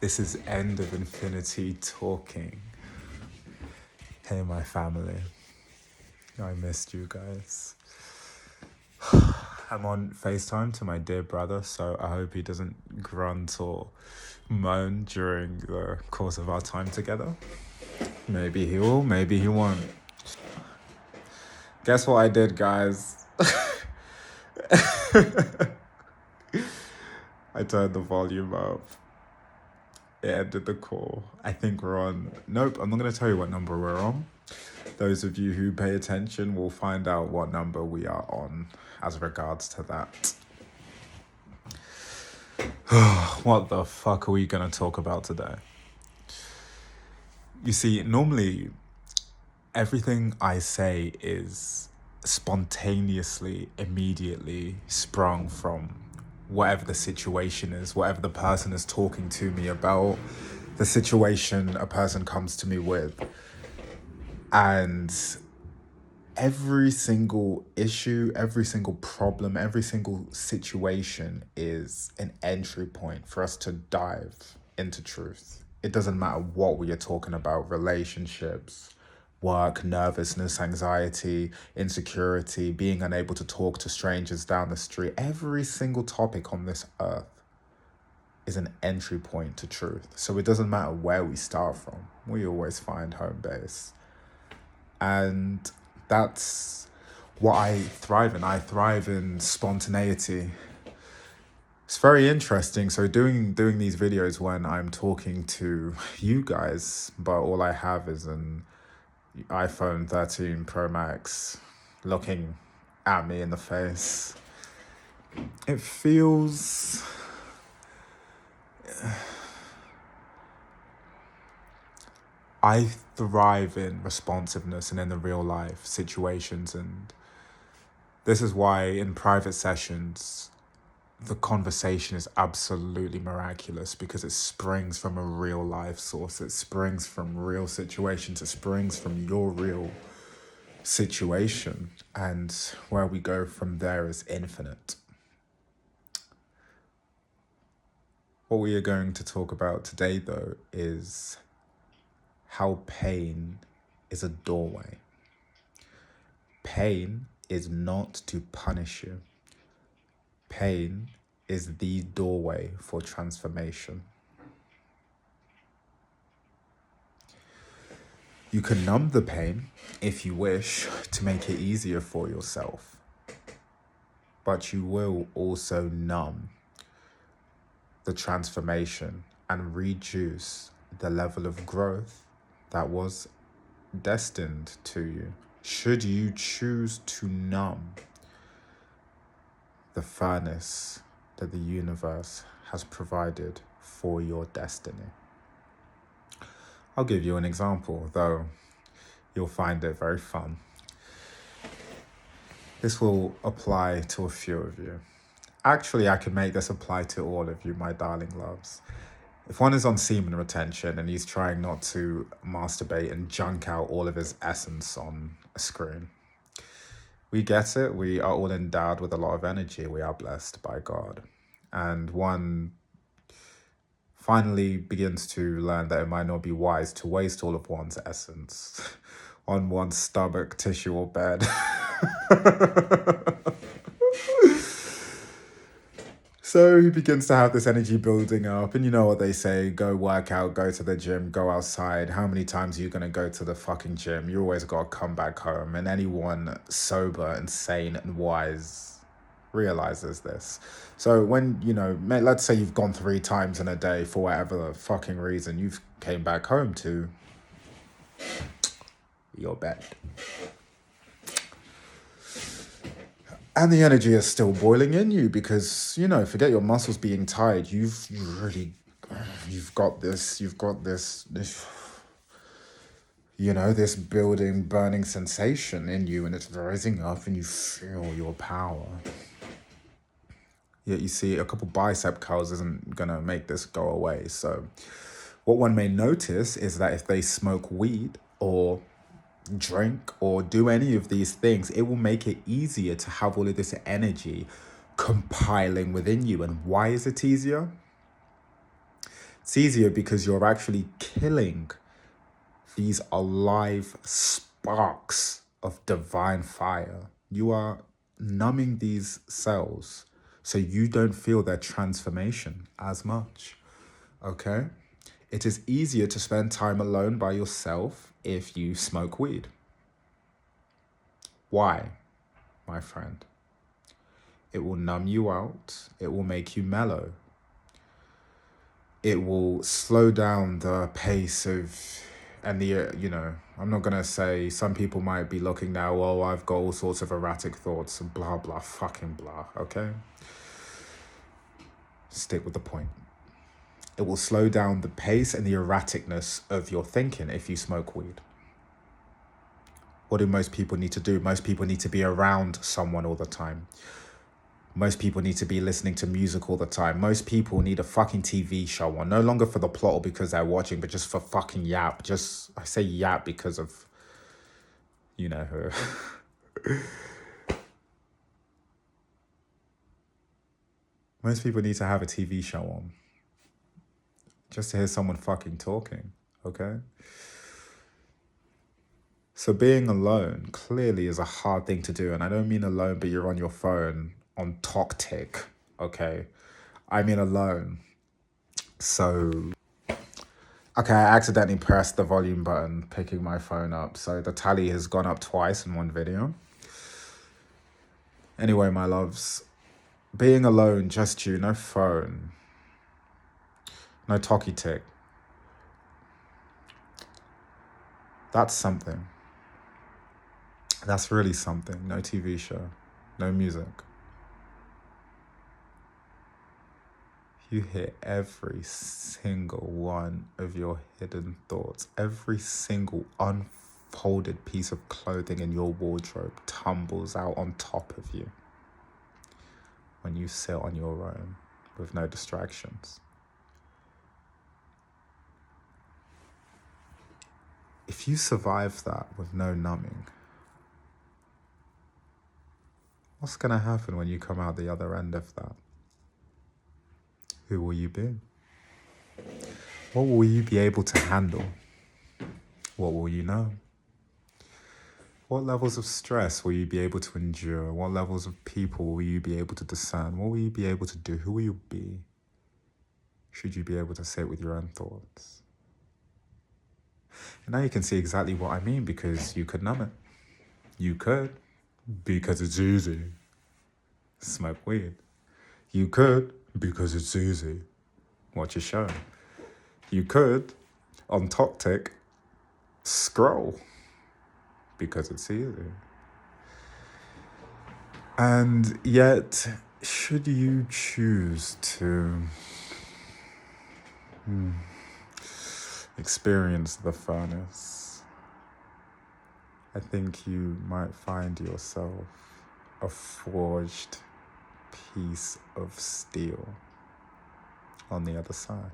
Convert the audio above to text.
This is End of Infinity talking. Hey, my family. I missed you guys. I'm on FaceTime to my dear brother, so I hope he doesn't grunt or moan during the course of our time together. Maybe he will, maybe he won't. Guess what I did, guys? I turned the volume up. It ended the call. I think we're on... Nope, I'm not going to tell you what number we're on. Those of you who pay attention will find out what number we are on as regards to that. What the fuck are we going to talk about today? You see, normally everything I say is spontaneously, immediately sprung from whatever the situation is, whatever the person is talking to me about, the situation a person comes to me with. And every single issue, every single problem, every single situation is an entry point for us to dive into truth. It doesn't matter what we are talking about, relationships, work, nervousness, anxiety, insecurity, being unable to talk to strangers down the street. Every single topic on this earth is an entry point to truth. So it doesn't matter where we start from. We always find home base. And that's what I thrive in. I thrive in spontaneity. It's very interesting. So doing these videos when I'm talking to you guys, but all I have is an iPhone 13 Pro Max looking at me in the face. It feels... I thrive in responsiveness and in the real life situations, and this is why in private sessions the conversation is absolutely miraculous, because it springs from a real life source. It springs from real situations. It springs from your real situation, and where we go from there is infinite. What we are going to talk about today, though, is how pain is a doorway. Pain is not to punish you. Pain is the doorway for transformation. You can numb the pain if you wish to make it easier for yourself, but you will also numb the transformation and reduce the level of growth that was destined to you, should you choose to numb the furnace that the universe has provided for your destiny. I'll give you an example, though you'll find it very fun. This will apply to a few of you. Actually, I can make this apply to all of you, my darling loves. If one is on semen retention and he's trying not to masturbate and junk out all of his essence on a screen, we get it. We are all endowed with a lot of energy. We are blessed by God. And one finally begins to learn that it might not be wise to waste all of one's essence on one's stomach, tissue, or bed. So he begins to have this energy building up, and you know what they say, go work out, go to the gym, go outside. How many times are you going to go to the fucking gym? You always got to come back home. And anyone sober and sane and wise realizes this. So when, let's say you've gone 3 times in a day for whatever fucking reason, you've came back home to your bed. And the energy is still boiling in you because, forget your muscles being tired. You've got this building, burning sensation in you, and it's rising up and you feel your power. Yet you see, a couple bicep curls isn't going to make this go away. So what one may notice is that if they smoke weed or drink or do any of these things, it will make it easier to have all of this energy compiling within you. And why is it easier? It's easier because you're actually killing these alive sparks of divine fire. You are numbing these cells so you don't feel their transformation as much. Okay? It is easier to spend time alone by yourself if you smoke weed. Why, my friend? It will numb you out. It will make you mellow. It will slow down the pace of, and I'm not going to say, some people might be looking now, oh, I've got all sorts of erratic thoughts and blah, blah, fucking blah, okay? Stick with the point. It will slow down the pace and the erraticness of your thinking if you smoke weed. What do most people need to do? Most people need to be around someone all the time. Most people need to be listening to music all the time. Most people need a fucking TV show on. No longer for the plot or because they're watching, but just for fucking yap. I say yap because of, you know who. Most people need to have a TV show on. Just to hear someone fucking talking, okay? So being alone clearly is a hard thing to do. And I don't mean alone, but you're on your phone on TokTik, okay? I mean alone. So, okay, I accidentally pressed the volume button, picking my phone up. So the tally has gone up twice in one video. Anyway, my loves, being alone, just you, no phone, no TokTik. That's something. That's really something. No TV show, no music. You hear every single one of your hidden thoughts, every single unfolded piece of clothing in your wardrobe tumbles out on top of you when you sit on your own with no distractions. If you survive that with no numbing, what's going to happen when you come out the other end of that? Who will you be? What will you be able to handle? What will you know? What levels of stress will you be able to endure? What levels of people will you be able to discern? What will you be able to do? Who will you be? Should you be able to sit with your own thoughts? And now you can see exactly what I mean, because you could numb it. You could, because it's easy. Smoke weed. You could, because it's easy. Watch a show. You could, on TokTik, scroll, because it's easy. And yet, should you choose to experience the furnace, I think you might find yourself a forged piece of steel on the other side.